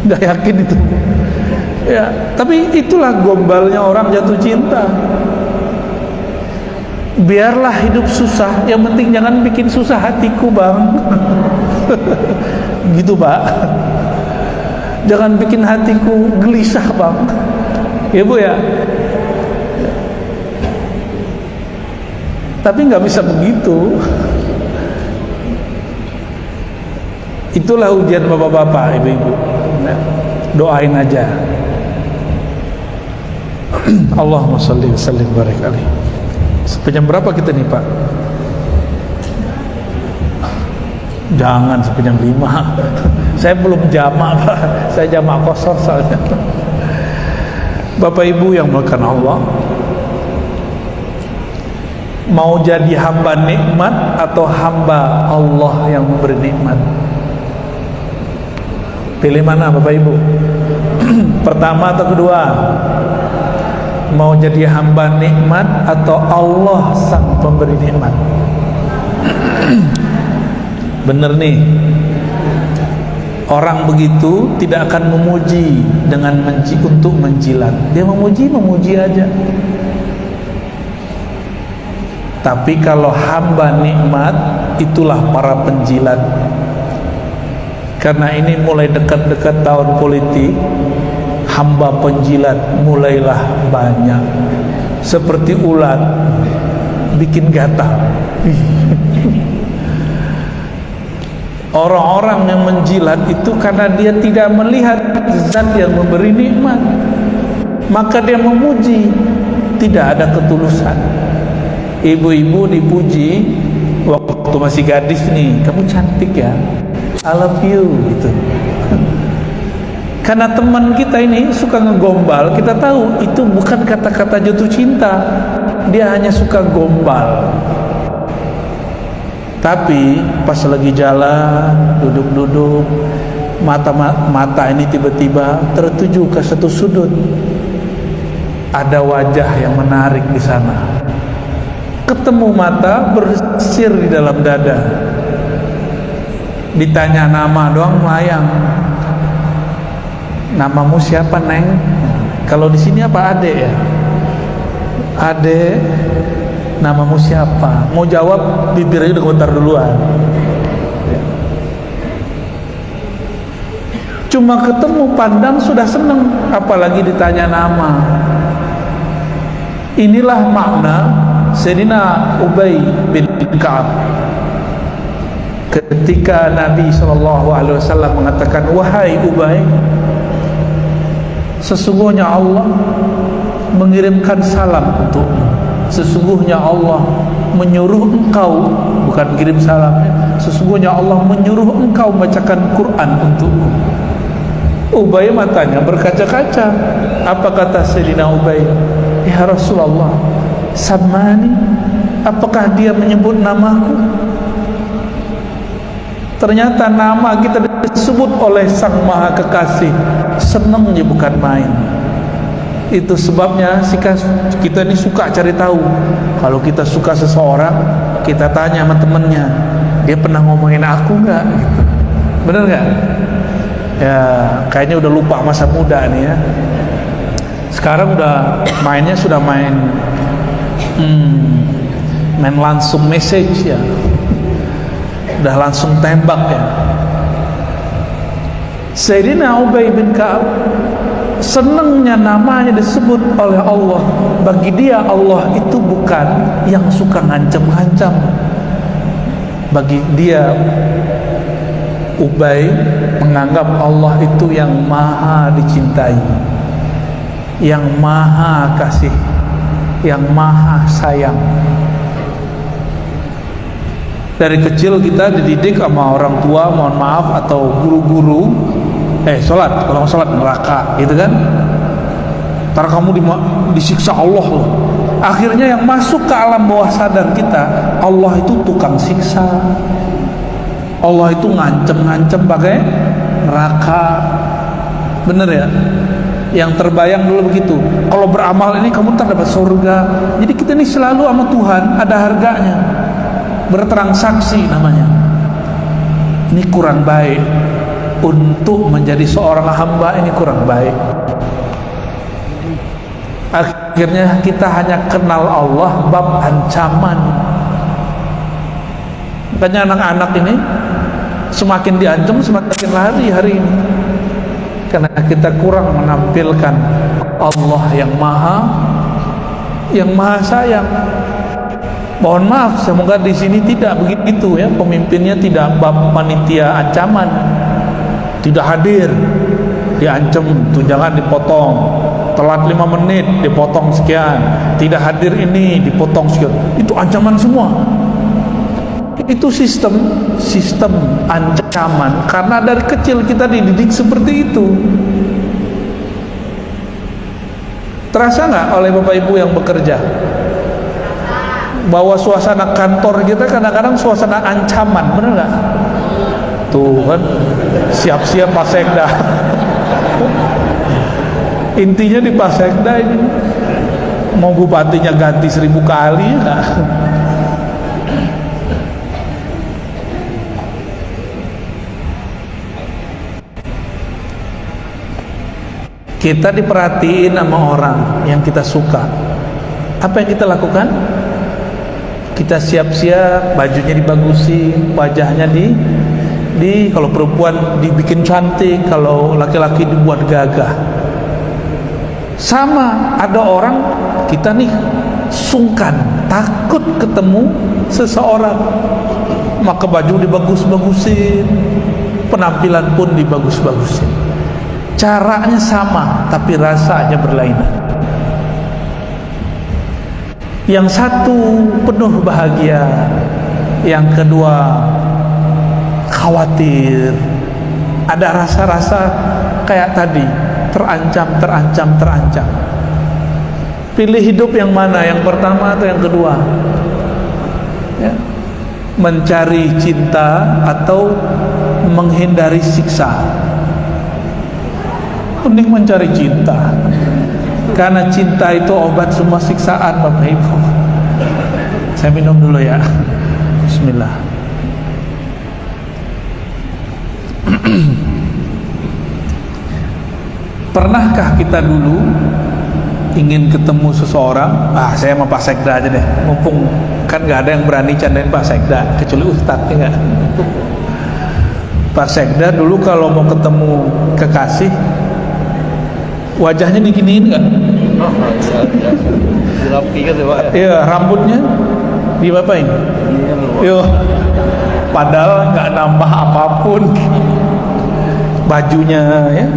A: Nggak yakin itu. Ya, tapi itulah gombalnya orang jatuh cinta. Biarlah hidup susah, yang penting jangan bikin susah hatiku Bang. Gitu Pak. Jangan bikin hatiku gelisah Bang. Ya Bu ya. Tapi nggak bisa begitu. Itulah ujian bapak-bapak, ibu-ibu. Doain aja. Allahumma shalli wa sallim barik alaihi. Sampai jam berapa kita nih Pak? Jangan sampai jam 5. Saya belum jamak Pak, saya jamak kosor soalnya. Bapak Ibu yang melakukan Allah, mau jadi hamba nikmat atau hamba Allah yang memberi nikmat? Pilih mana Bapak Ibu? Pertama atau kedua? Mau jadi hamba nikmat atau Allah sang pemberi nikmat? Bener nih, orang begitu tidak akan memuji dengan untuk menjilat. Dia memuji aja. Tapi kalau hamba nikmat, itulah para penjilat. Karena ini mulai dekat-dekat tahun politik, hamba penjilat mulailah banyak. Seperti ulat bikin gatal. Orang-orang yang menjilat itu karena dia tidak melihat zat yang memberi nikmat, maka dia memuji, tidak ada ketulusan. Ibu-ibu dipuji waktu masih gadis nih, kamu cantik ya, I love you gitu. Karena teman kita ini suka ngegombal, kita tahu itu bukan kata-kata jatuh cinta, dia hanya suka gombal. Tapi pas lagi jalan, duduk-duduk, mata ini tiba-tiba tertuju ke satu sudut, ada wajah yang menarik di sana. Ketemu mata, bersir di dalam dada. Ditanya nama doang melayang. Namamu siapa Neng? Kalau di sini apa Ade ya? Ade. Namamu siapa? Mau jawab bibirnya udah gemetar duluan. Cuma ketemu pandang sudah seneng, apalagi ditanya nama. Inilah makna Sayyidina Ubay bin Ka'ab ketika Nabi SAW mengatakan, wahai Ubay, sesungguhnya Allah mengirimkan salam untukmu. Sesungguhnya Allah menyuruh engkau, bukan kirim salamnya, sesungguhnya Allah menyuruh engkau membacakan Quran untukku. Ubay matanya berkaca-kaca. Apa kata Sayyidina Ubay? Ya Rasulullah, Samani, apakah dia menyebut namaku? Ternyata nama kita disebut oleh Sang Maha Kekasih. Senangnya bukan main. Itu sebabnya kita ini suka cari tahu. Kalau kita suka seseorang, kita tanya sama temennya, dia pernah ngomongin aku nggak? Gitu. Bener nggak? Ya, kayaknya udah lupa masa muda nih ya. Sekarang mainnya sudah main langsung message ya. Udah langsung tembak ya. Sayyidina Ubay bin Ka'ab senangnya namanya disebut oleh Allah. Bagi dia Allah itu bukan yang suka ngancam-ngancam. Bagi dia Ubay menganggap Allah itu yang maha dicintai, yang maha kasih, yang maha sayang. Dari kecil kita dididik sama orang tua, mohon maaf, atau guru-guru, sholat, kalau sholat neraka, gitu kan? Ntar kamu disiksa Allah loh. Akhirnya yang masuk ke alam bawah sadar kita, Allah itu tukang siksa, Allah itu ngancem-ngancem pakai neraka. Bener ya? Yang terbayang dulu begitu. Kalau beramal ini kamu ntar dapat surga. Jadi kita ini selalu sama Tuhan ada harganya. Bertransaksi namanya. Ini kurang baik. Untuk menjadi seorang hamba ini kurang baik. Akhirnya kita hanya kenal Allah bab ancaman. Makanya anak-anak ini semakin diancam semakin lari hari ini, karena kita kurang menampilkan Allah yang maha sayang. Mohon maaf, semoga di sini tidak begitu ya, pemimpinnya tidak bab panitia ancaman, tidak hadir, diancam tunjangan dipotong, telat 5 menit dipotong sekian, tidak hadir ini dipotong sekian. Itu ancaman semua. Itu sistem ancaman, karena dari kecil kita dididik seperti itu. Terasa nggak oleh Bapak Ibu yang bekerja bahwa suasana kantor kita kadang-kadang suasana ancaman, benar nggak? Tuh kan, siap-siap Pak Sekda. Intinya di Pak Sekda ini mau bupatinya ganti 1000 kali ya. Kita diperhatiin sama orang yang kita suka. Apa yang kita lakukan? Kita siap-siap, bajunya dibagusin, wajahnya di kalau perempuan dibikin cantik, kalau laki-laki dibuat gagah. Sama, ada orang kita nih sungkan, takut ketemu seseorang, maka baju dibagus-bagusin, penampilan pun dibagus-bagusin. Caranya sama, tapi rasanya berlainan. Yang satu penuh bahagia, yang kedua khawatir. Ada rasa-rasa kayak tadi, terancam. Pilih hidup yang mana? Yang pertama atau yang kedua? Ya. Mencari cinta atau menghindari siksa? Mending mencari cinta, karena cinta itu obat semua siksaan, Bapak Ibu. Saya minum dulu ya. Bismillah. Pernahkah kita dulu ingin ketemu seseorang? Saya sama Pak Sekda aja deh, mumpung kan gak ada yang berani candain Pak Sekda kecuali Ustadz, ya. Pak Sekda dulu kalau mau ketemu kekasih, wajahnya diginiin nggak?
B: Dirapi kan Pak ya?
A: Iya, rambutnya diapain? Yo, padahal nggak nambah apapun, bajunya ya.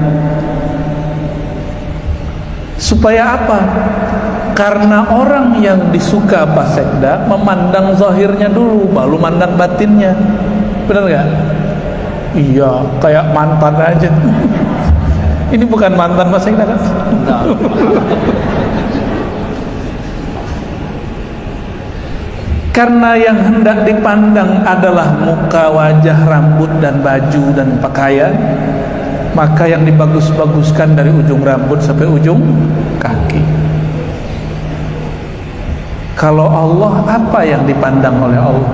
A: Supaya apa? Karena orang yang disuka Pak Sekda memandang zahirnya dulu, baru mandang batinnya. Benar nggak? Iya, kayak mantan aja. Ini bukan mantan Pak Sekda kan? Nah. Karena yang hendak dipandang adalah muka, wajah, rambut, dan baju, dan pakaian, maka yang dibagus-baguskan dari ujung rambut sampai ujung kaki. Kalau Allah, apa yang dipandang oleh Allah?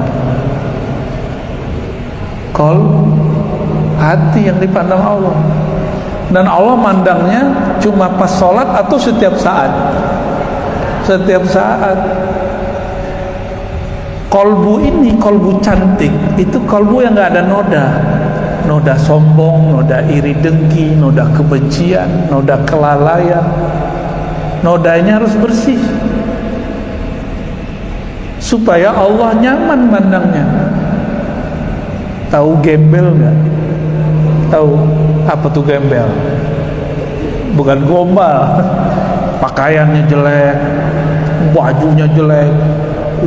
A: Hati yang dipandang Allah. Dan Allah mandangnya cuma pas sholat atau setiap saat? Setiap saat. Kolbu ini, kolbu cantik, itu kolbu yang gak ada noda. Noda sombong, noda iri dengki, noda kebencian, noda kelalaian. Nodanya harus bersih, supaya Allah nyaman mandangnya. Tahu gembel gak? Tahu apa tuh gembel? Bukan gombal. Pakaiannya jelek, bajunya jelek,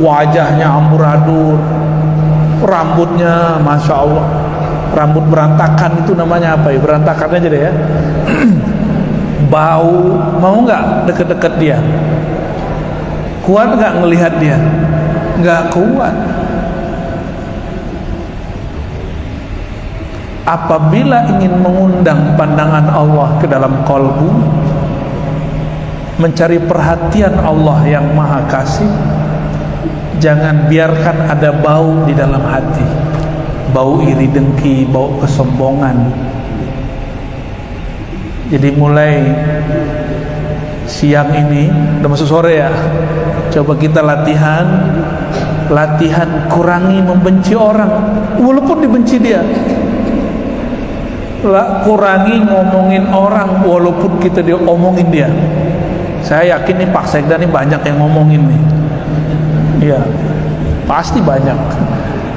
A: wajahnya amburadul, rambutnya masya Allah, rambut berantakan, itu namanya apa ya? Berantakan aja deh ya. Bau, mau nggak deket-deket dia? Kuat nggak ngelihat dia? Nggak kuat. Apabila ingin mengundang pandangan Allah ke dalam kolbu, mencari perhatian Allah yang maha kasih, jangan biarkan ada bau di dalam hati, bau iri dengki, bau kesombongan. Jadi mulai siang ini, udah masuk sore ya, coba kita latihan kurangi membenci orang, walaupun dibenci dia. Kurangi ngomongin orang walaupun kita diomongin dia. Saya yakin nih Pak Sekda nih banyak yang ngomongin nih. Iya, pasti banyak.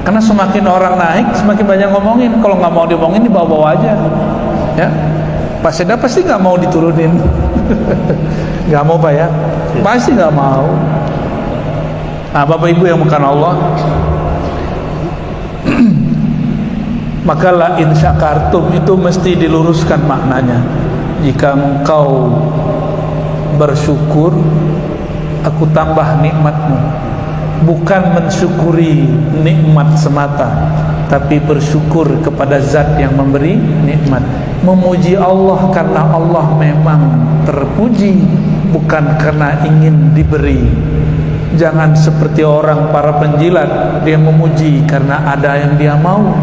A: Karena semakin orang naik, semakin banyak ngomongin. Kalau nggak mau diomongin, dibawa-bawa aja. Ya, Pak Sekda pasti nggak mau diturunin. Nggak mau Pak ya? Pasti nggak mau. Nah, Bapak Ibu yang bukan Allah, maka la in syakartum itu mesti diluruskan maknanya. Jika engkau bersyukur, aku tambah nikmatmu. Bukan mensyukuri nikmat semata, tapi bersyukur kepada zat yang memberi nikmat. Memuji Allah karena Allah memang terpuji, bukan karena ingin diberi. Jangan seperti orang para penjilat, dia memuji karena ada yang dia mau.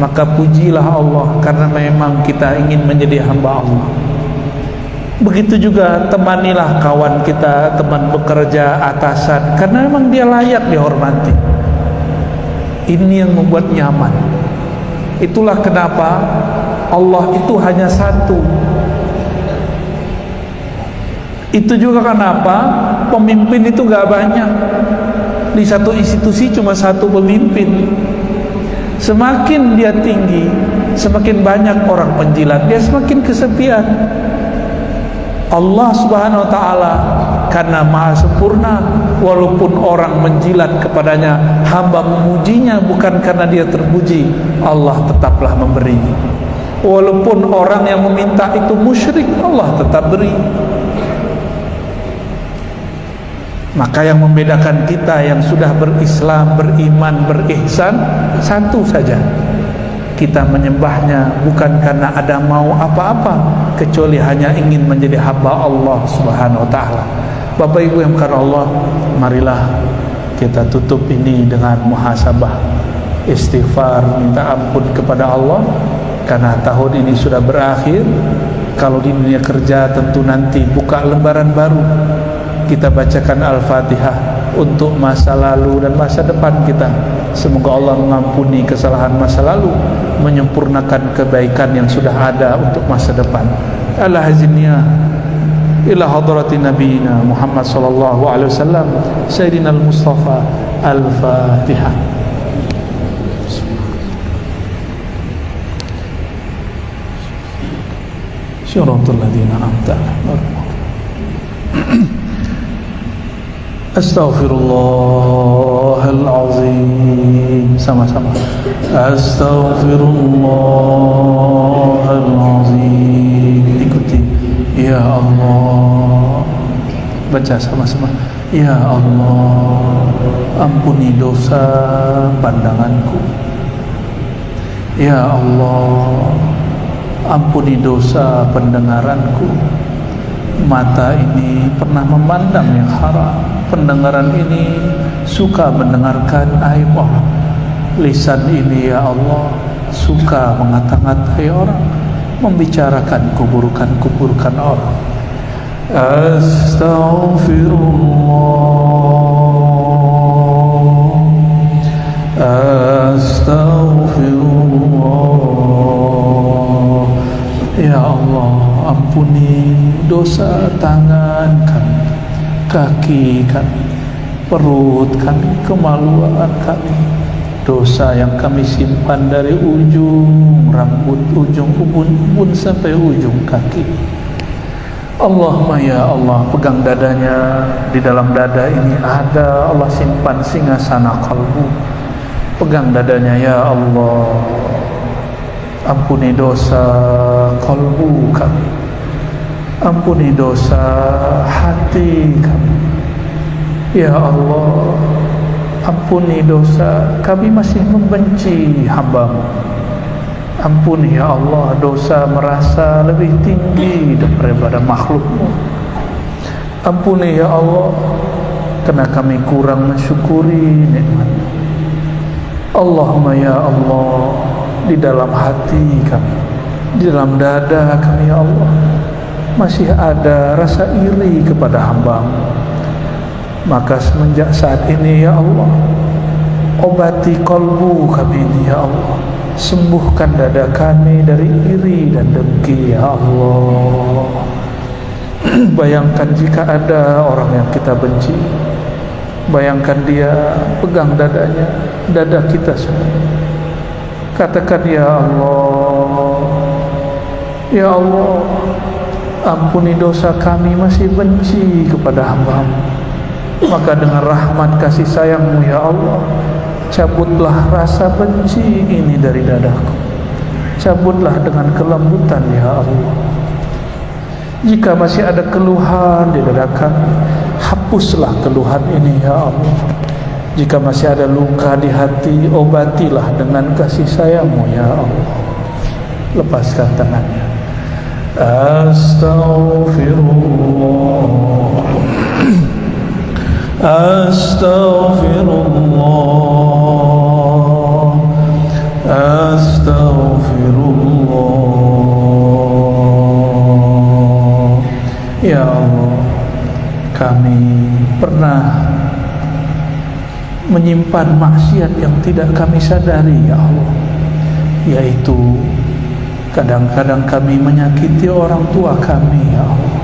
A: Maka pujilah Allah karena memang kita ingin menjadi hamba Allah. Begitu juga temanilah kawan kita, teman bekerja, atasan, karena memang dia layak dihormati. Ini yang membuat nyaman. Itulah kenapa Allah itu hanya satu. Itu juga kenapa pemimpin itu gak banyak. Di satu institusi cuma satu pemimpin. Semakin dia tinggi, semakin banyak orang penjilat, dia semakin kesepian. Allah Subhanahu wa ta'ala karena maha sempurna, walaupun orang menjilat kepadanya, hamba memujinya bukan karena dia terpuji, Allah tetaplah memberi. Walaupun orang yang meminta itu musyrik, Allah tetap beri. Maka yang membedakan kita yang sudah berislam, beriman, berihsan, satu saja. Kita menyembahnya bukan karena ada mau apa-apa, kecuali hanya ingin menjadi hamba Allah Subhanahu wa ta'ala. Bapak Ibu yang bukan Allah, marilah kita tutup ini dengan muhasabah, istighfar, minta ampun kepada Allah. Karena tahun ini sudah berakhir. Kalau di dunia kerja tentu nanti buka lembaran baru. Kita bacakan Al-Fatihah untuk masa lalu dan masa depan kita. Semoga Allah mengampuni kesalahan masa lalu, menyempurnakan kebaikan yang sudah ada untuk masa depan. Al-Haziniyah ila hadrati nabiyina Muhammad sallallahu alaihi wasallam Sayyidina al-Mustafa. Al-Fatihah. Syiratal ladzina an'amta 'alaihim. Astaghfirullahalazim. Sama-sama. Astaghfirullahalazim. Ikuti. Ya Allah. Baca sama-sama. Ya Allah, ampuni dosa pandanganku. Ya Allah, ampuni dosa pendengaranku. Mata ini pernah memandang yang haram, pendengaran ini suka mendengarkan aib orang, lisan ini ya Allah suka mengata-ngatai orang, membicarakan keburukan-keburukan orang. Astaghfirullah, astaghfirullah. Ya Allah, ampuni dosa tangan kami, kaki kami, perut kami, kemaluan kami, dosa yang kami simpan dari ujung rambut, ujung ubun sampai ujung kaki. Allahumma ya Allah, pegang dadanya. Di dalam dada ini ada Allah simpan singgasana kalbu. Pegang dadanya ya Allah. Ampuni dosa kalbu kami, ampuni dosa hati kami. Ya Allah, ampuni dosa kami masih membenci hamba-Mu. Ampuni ya Allah dosa merasa lebih tinggi daripada makhluk-Mu. Ampuni ya Allah karena kami kurang mensyukuri nikmat-Mu. Allahumma ya Allah, di dalam hati kami, di dalam dada kami ya Allah, masih ada rasa iri kepada hamba-Mu. Maka semenjak saat ini ya Allah, obati kalbu kami ini ya Allah, sembuhkan dada kami dari iri dan dengki ya Allah. Bayangkan jika ada orang yang kita benci, bayangkan dia pegang dadanya, dada kita semua. Katakan ya Allah, ya Allah, ampuni dosa kami, masih benci kepada hamba-Mu. Maka dengan rahmat kasih sayang-Mu ya Allah, cabutlah rasa benci ini dari dadaku. Cabutlah dengan kelembutan ya Allah. Jika masih ada keluhan di dada kami, hapuslah keluhan ini ya Allah. Jika masih ada luka di hati, obatilah dengan kasih sayang-Mu ya Allah. Lepaskan tangannya. Astaghfirullah, astaghfirullah, astaghfirullah. Ya Allah, kami pernah menyimpan maksiat yang tidak kami sadari ya Allah, yaitu kadang-kadang kami menyakiti orang tua kami ya Allah,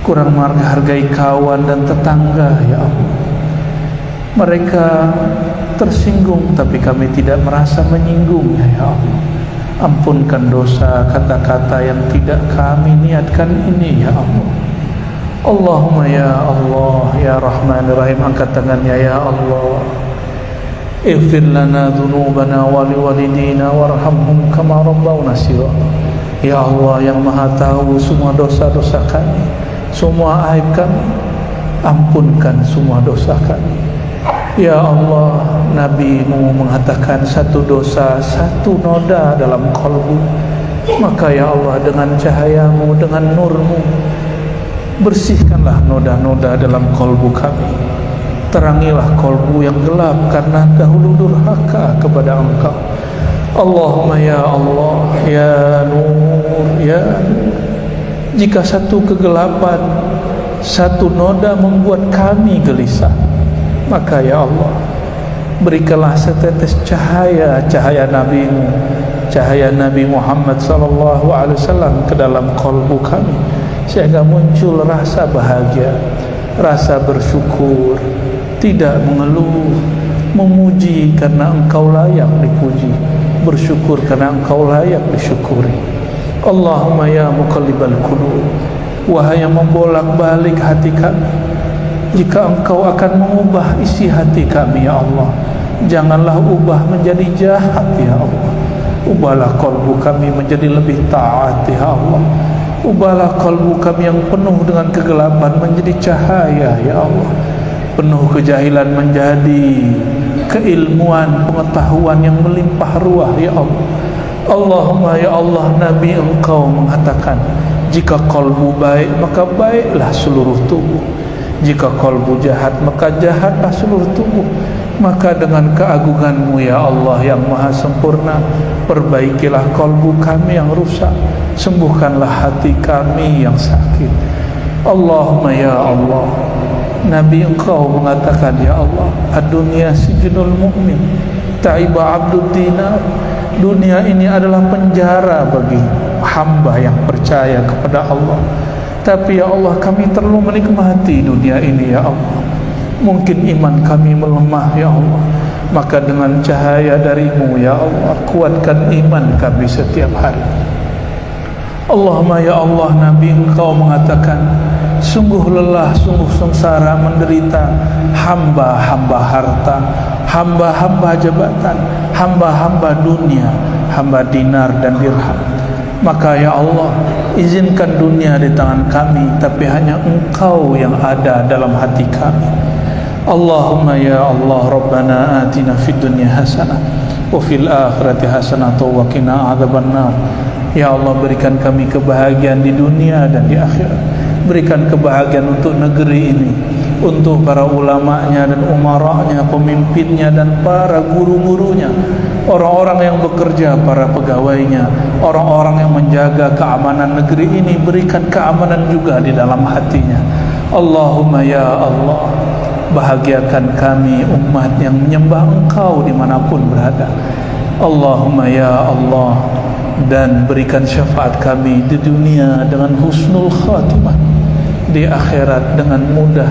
A: kurang menghargai kawan dan tetangga ya Allah. Mereka tersinggung tapi kami tidak merasa menyinggungnya ya Allah. Ampunkan dosa kata-kata yang tidak kami niatkan ini ya Allah. Allahumma ya Allah ya Rahman Rahim, angkat tangannya ya Allah. Ighfir lana dhunubana wa liwalidina warhamhum kama rabbawna shighara. Ya Allah yang Maha tahu semua dosa-dosa kami, semua aib kami, ampunkan semua dosa kami. Ya Allah, Nabi-Mu mengatakan satu dosa satu noda dalam kalbu. Maka ya Allah, dengan cahaya-Mu, dengan nur-Mu, bersihkanlah noda-noda dalam kalbu kami. Terangilah kalbu yang gelap karena dahulu durhaka kepada Engkau. Allahumma ya Allah ya Nur ya Nur. Jika satu kegelapan, satu noda membuat kami gelisah, maka ya Allah, berikanlah setetes cahaya, cahaya Nabi-Mu, cahaya Nabi Muhammad SAW ke dalam kalbu kami, sehingga muncul rasa bahagia, rasa bersyukur, tidak mengeluh, memuji karena Engkau layak dipuji, bersyukur karena Engkau layak disyukuri. Allahumma ya muqallibal qulub, wahai yang membolak-balik hati kami, jika Engkau akan mengubah isi hati kami ya Allah, janganlah ubah menjadi jahat ya Allah. Ubahlah kalbu kami menjadi lebih taat ya Allah. Ubahlah kalbu kami yang penuh dengan kegelapan menjadi cahaya ya Allah. Penuh kejahilan menjadi keilmuan, pengetahuan yang melimpah ruah ya Allah. Allahumma ya Allah, Nabi Engkau mengatakan, jika kalbu baik maka baiklah seluruh tubuh, jika kalbu jahat maka jahatlah seluruh tubuh. Maka dengan keagungan-Mu ya Allah yang maha sempurna, perbaikilah kalbu kami yang rusak, sembuhkanlah hati kami yang sakit. Allahumma ya Allah, Nabi Engkau mengatakan ya Allah, ad-dunya sijnul mu'min ta'iba abdud dinar. Dunia ini adalah penjara bagi hamba yang percaya kepada Allah. Tapi ya Allah, kami terlalu menikmati dunia ini ya Allah. Mungkin iman kami melemah ya Allah. Maka dengan cahaya dari-Mu ya Allah, kuatkan iman kami setiap hari. Allahumma ya Allah, Nabi Engkau mengatakan, sungguh lelah, sungguh sengsara menderita hamba-hamba harta, hamba-hamba jabatan, hamba-hamba dunia, hamba dinar dan dirham. Maka ya Allah, izinkan dunia di tangan kami, tapi hanya Engkau yang ada dalam hati kami. Allahumma ya Allah, Rabbana atina fid dunya hasanah wa fil akhirati hasanah wa qina adzabannar. Ya Allah, berikan kami kebahagiaan di dunia dan di akhirat. Berikan kebahagiaan untuk negeri ini, untuk para ulamanya dan umaranya, pemimpinnya dan para guru-gurunya, orang-orang yang bekerja, para pegawainya, orang-orang yang menjaga keamanan negeri ini. Berikan keamanan juga di dalam hatinya. Allahumma ya Allah, bahagiakan kami umat yang menyembah Engkau dimanapun berada. Allahumma ya Allah, dan berikan syafaat kami di dunia dengan husnul khatimah, di akhirat dengan mudah